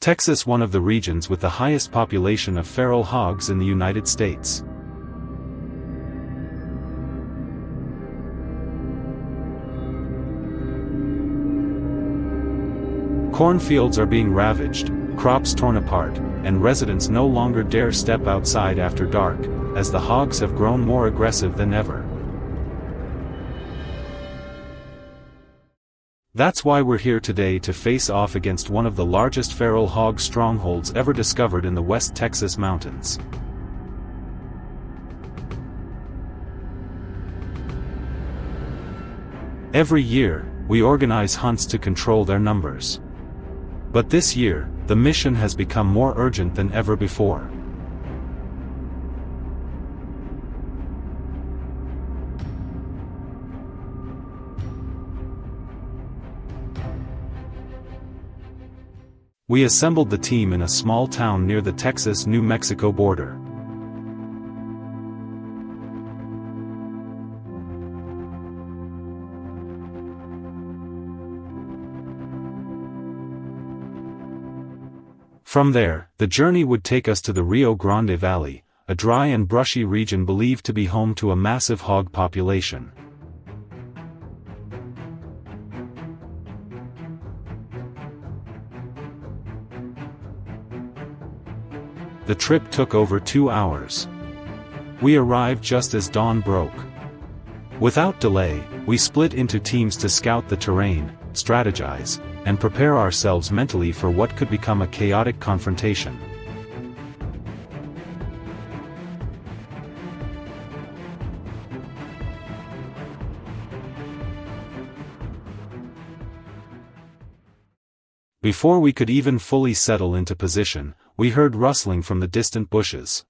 Texas, one of the regions with the highest population of feral hogs in the United States. Cornfields are being ravaged, crops torn apart, and residents no longer dare step outside after dark, as the hogs have grown more aggressive than ever. That's why we're here today to face off against one of the largest feral hog strongholds ever discovered in the West Texas mountains. Every year, we organize hunts to control their numbers. But this year, the mission has become more urgent than ever before. We assembled the team in a small town near the Texas-New Mexico border. From there, the journey would take us to the Rio Grande Valley, a dry and brushy region believed to be home to a massive hog population. The trip took over 2 hours. We arrived just as dawn broke. Without delay, we split into teams to scout the terrain, strategize, and prepare ourselves mentally for what could become a chaotic confrontation. Before we could even fully settle into position, we heard rustling from the distant bushes.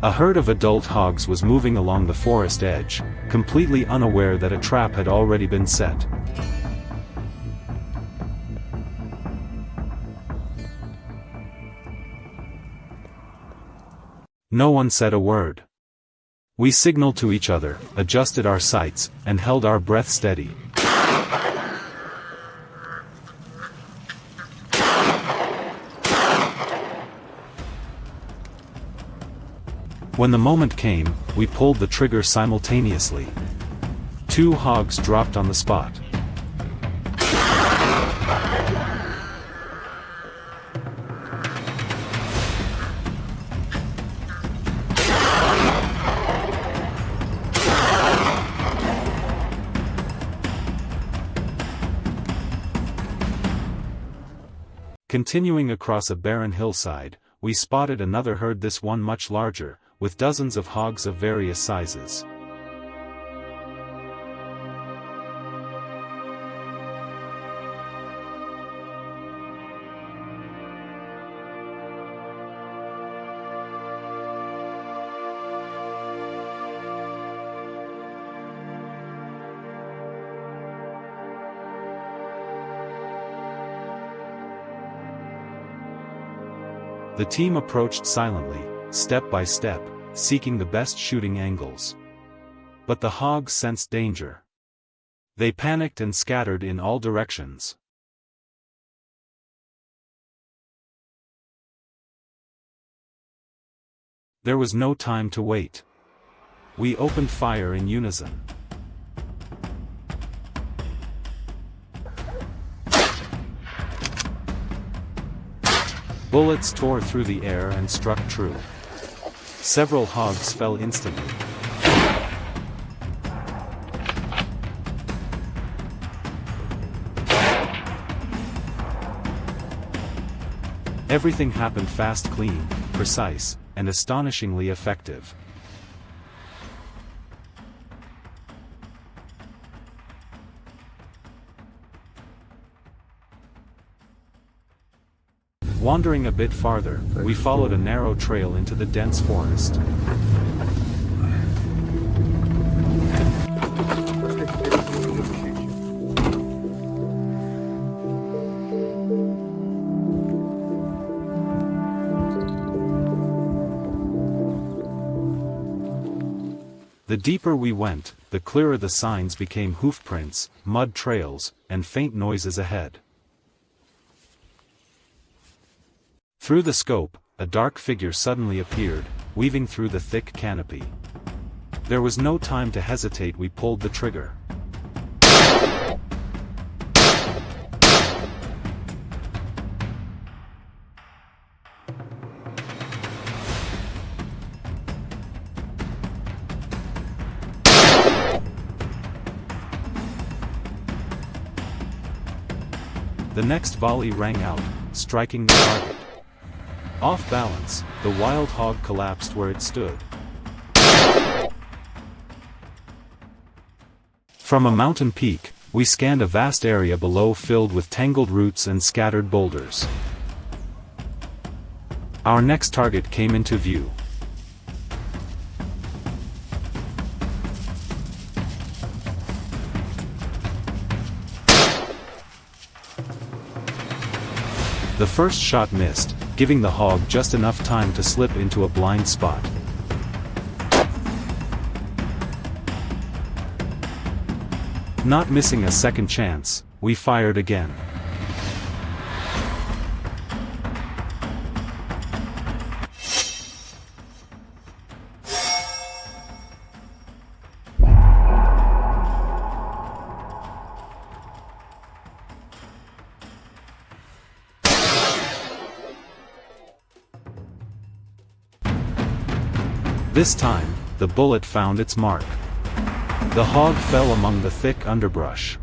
A herd of adult hogs was moving along the forest edge, completely unaware that a trap had already been set. No one said a word. We signaled to each other, adjusted our sights, and held our breath steady. When the moment came, we pulled the trigger simultaneously. 2 hogs dropped on the spot. Continuing across a barren hillside, we spotted another herd, this one much larger, with dozens of hogs of various sizes. The team approached silently, step by step, seeking the best shooting angles. But the hogs sensed danger. They panicked and scattered in all directions. There was no time to wait. We opened fire in unison. Bullets tore through the air and struck true. Several hogs fell instantly. Everything happened fast, clean, precise, and astonishingly effective. Wandering a bit farther, we followed a narrow trail into the dense forest. The deeper we went, the clearer the signs became: hoof prints, mud trails, and faint noises ahead. Through the scope, a dark figure suddenly appeared, weaving through the thick canopy. There was no time to hesitate. We pulled the trigger. The next volley rang out, striking the target. Off balance, the wild hog collapsed where it stood. From a mountain peak, we scanned a vast area below filled with tangled roots and scattered boulders. Our next target came into view. The first shot missed, giving the hog just enough time to slip into a blind spot. Not missing a second chance, we fired again. This time, the bullet found its mark. The hog fell among the thick underbrush.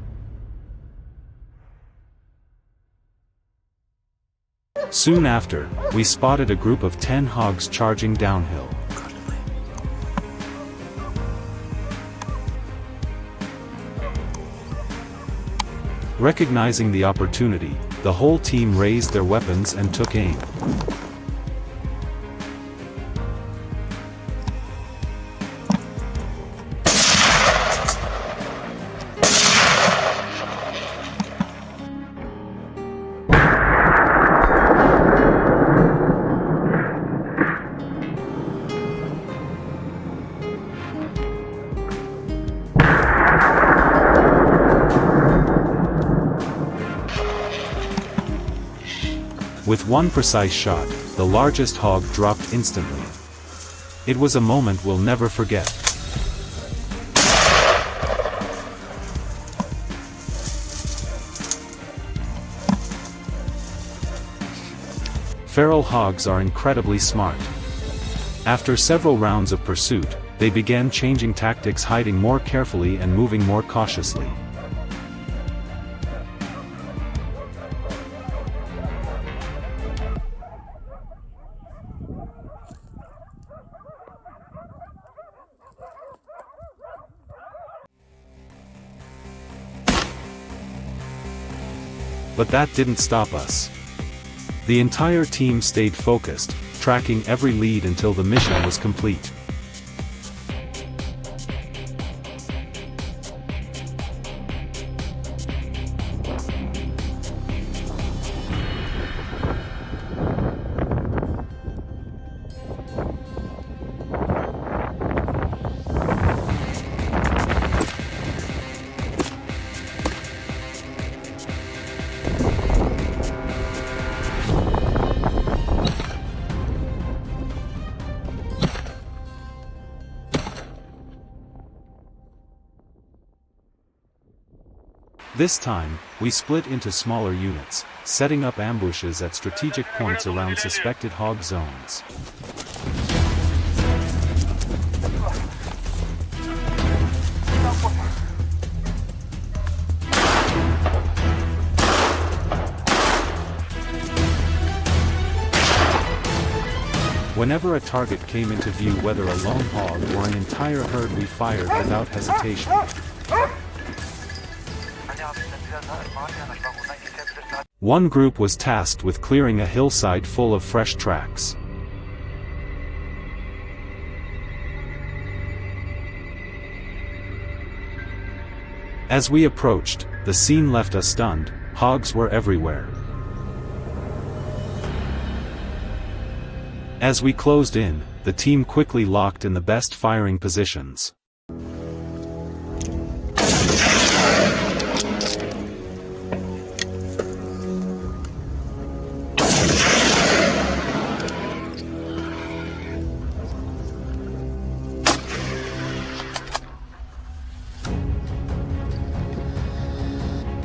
Soon after, we spotted a group of 10 hogs charging downhill. Recognizing the opportunity, the whole team raised their weapons and took aim. With one precise shot, the largest hog dropped instantly. It was a moment we'll never forget. Feral hogs are incredibly smart. After several rounds of pursuit, they began changing tactics, hiding more carefully and moving more cautiously. But that didn't stop us. The entire team stayed focused, tracking every lead until the mission was complete. This time, we split into smaller units, setting up ambushes at strategic points around suspected hog zones. Whenever a target came into view, whether a lone hog or an entire herd, we fired without hesitation. One group was tasked with clearing a hillside full of fresh tracks. As we approached, the scene left us stunned. Hogs were everywhere. As we closed in, the team quickly locked in the best firing positions.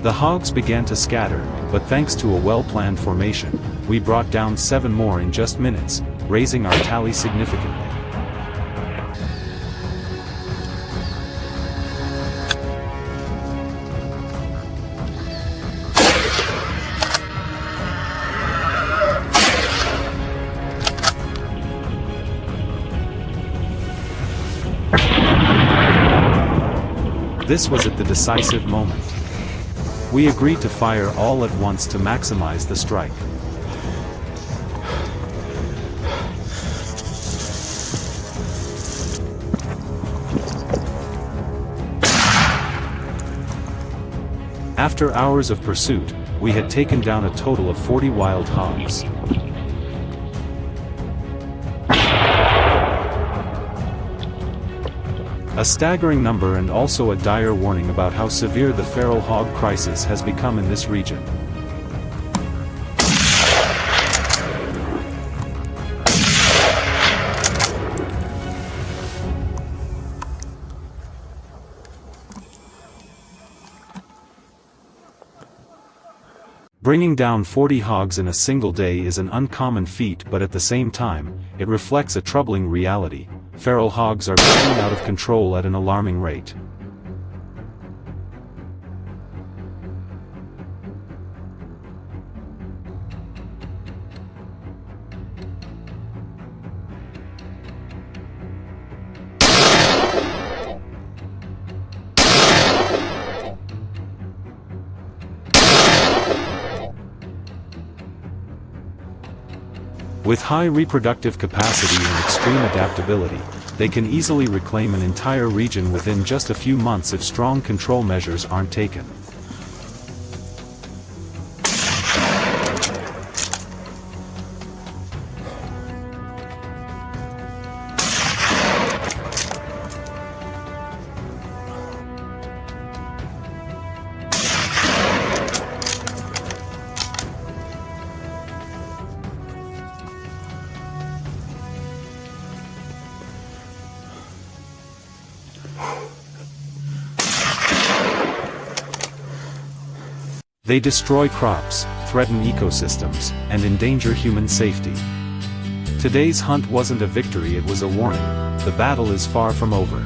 The hogs began to scatter, but thanks to a well-planned formation, we brought down 7 more in just minutes, raising our tally significantly. This was at the decisive moment. We agreed to fire all at once to maximize the strike. After hours of pursuit, we had taken down a total of 40 wild hogs. A staggering number, and also a dire warning about how severe the feral hog crisis has become in this region. Bringing down 40 hogs in a single day is an uncommon feat, but at the same time, it reflects a troubling reality. Feral hogs are getting out of control at an alarming rate. With high reproductive capacity and extreme adaptability, they can easily reclaim an entire region within just a few months if strong control measures aren't taken. They destroy crops, threaten ecosystems, and endanger human safety. Today's hunt wasn't a victory, it was a warning. The battle is far from over.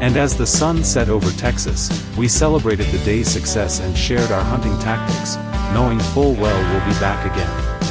And as the sun set over Texas, we celebrated the day's success and shared our hunting tactics, knowing full well we'll be back again.